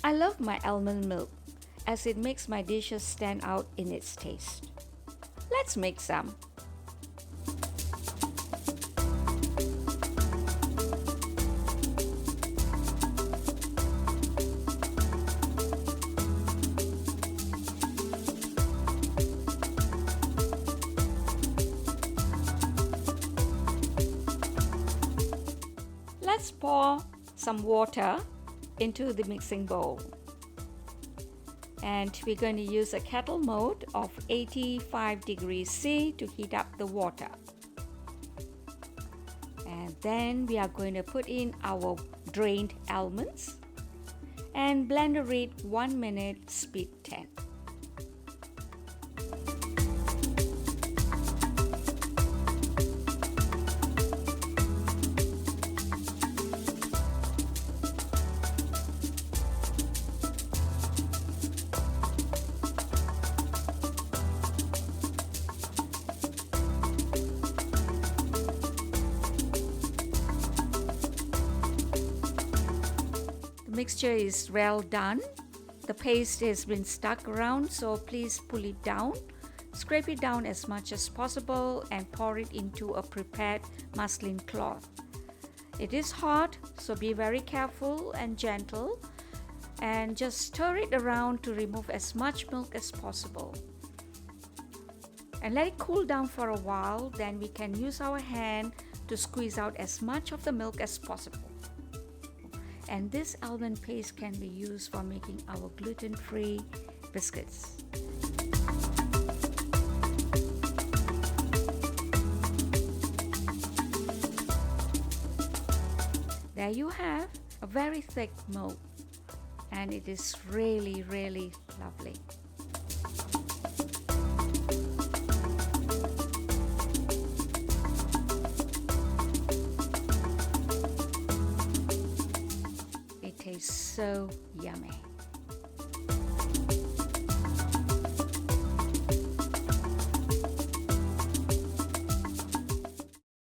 I love my almond milk as it makes my dishes stand out in its taste. Let's make some. Let's pour some water into the mixing bowl. And we're going to use a kettle mode of 85 degrees C to heat up the water. And then we are going to put in our drained almonds and blender it 1 minute, speed 10. Mixture is well done. The paste has been stuck around, so please pull it down. Scrape it down as much as possible and pour it into a prepared muslin cloth. It is hot, so be very careful and gentle, and just stir it around to remove as much milk as possible. And let it cool down for a while, then we can use our hand to squeeze out as much of the milk as possible. And this almond paste can be used for making our gluten-free biscuits. There you have a very thick mold, and it is really lovely. It tastes so yummy.